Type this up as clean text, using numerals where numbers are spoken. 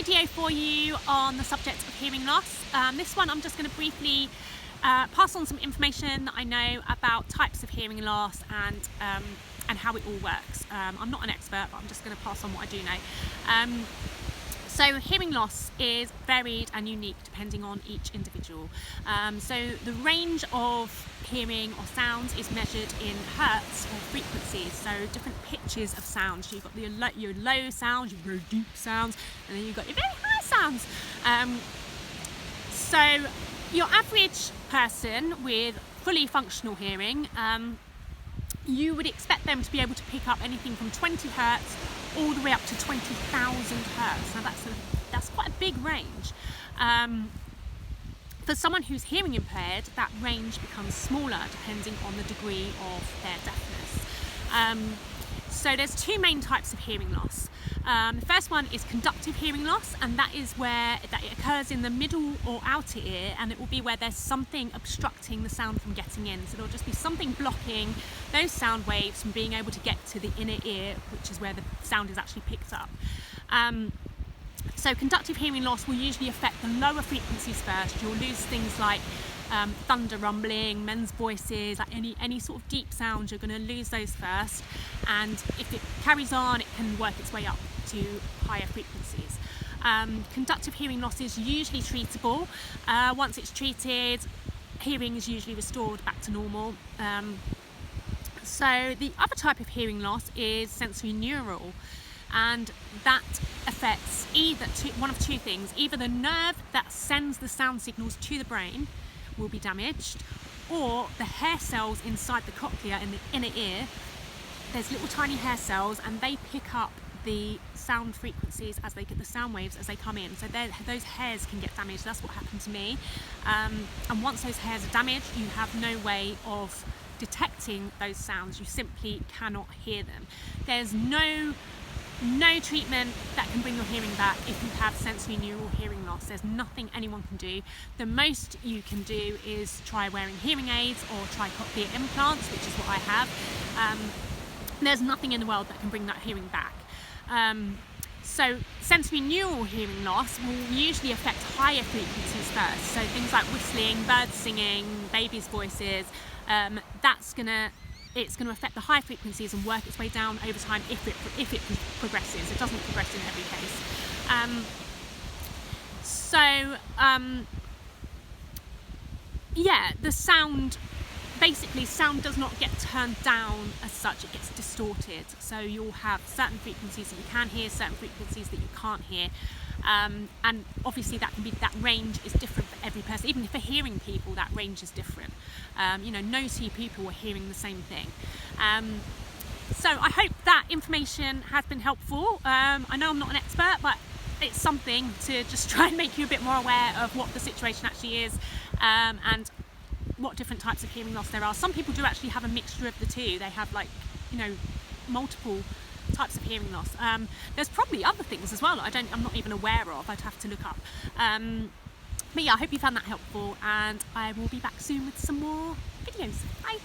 video for you on the subject of hearing loss. This one I'm just going to briefly pass on some information that I know about types of hearing loss and how it all works. I'm not an expert, but I'm just going to pass on what I do know. So hearing loss is varied and unique depending on each individual. So the range of hearing or sounds is measured in hertz or frequencies, so different pitches of sound. So you've got your low sounds, your very deep sounds, and then you've got your very high sounds. So your average person with fully functional hearing, you would expect them to be able to pick up anything from 20 hertz all the way up to 20,000 hertz. Now that's quite a big range. For someone who's hearing impaired, that range becomes smaller depending on the degree of their deafness. So there's two main types of hearing loss. The first one is conductive hearing loss, and that is where it occurs in the middle or outer ear, and it will be where there's something obstructing the sound from getting in. So there'll just be something blocking those sound waves from being able to get to the inner ear, which is where the sound is actually picked up. So conductive hearing loss will usually affect the lower frequencies first. You'll lose things like thunder rumbling, men's voices, like any sort of deep sound. You're going to lose those first, and if it carries on, it can work its way up to higher frequencies. Conductive hearing loss is usually treatable. Once it's treated, hearing is usually restored back to normal. So the other type of hearing loss is sensorineural, and that affects one of two things. Either the nerve that sends the sound signals to the brain will be damaged, or the hair cells inside the cochlea in the inner ear, there's little tiny hair cells, and they pick up the sound frequencies as they get the sound waves as they come in. So those hairs can get damaged. That's what happened to me. And once those hairs are damaged, you have no way of detecting those sounds. You simply cannot hear them. There's no treatment that can bring your hearing back if you have sensorineural hearing loss. There's nothing anyone can do. The most you can do is try wearing hearing aids or try cochlear implants, which is what I have. There's nothing in the world that can bring that hearing back. So sensorineural hearing loss will usually affect higher frequencies first. So things like whistling, birds singing, babies' voices, it's going to affect the high frequencies and work its way down over time if it progresses. It doesn't progress in every case. The sound does not get turned down as such, it gets distorted. So you'll have certain frequencies that you can hear, certain frequencies that you can't hear. And obviously that range is different for every person. Even for hearing people, that range is different. No two people are hearing the same thing. So I hope that information has been helpful. I know I'm not an expert, but it's something to just try and make you a bit more aware of what the situation actually is, and what different types of hearing loss there are. Some people do actually have a mixture of the two. They have multiple types of hearing loss. There's probably other things as well that I'm not even aware of. I'd have to look up. But yeah, I hope you found that helpful, and I will be back soon with some more videos. Bye!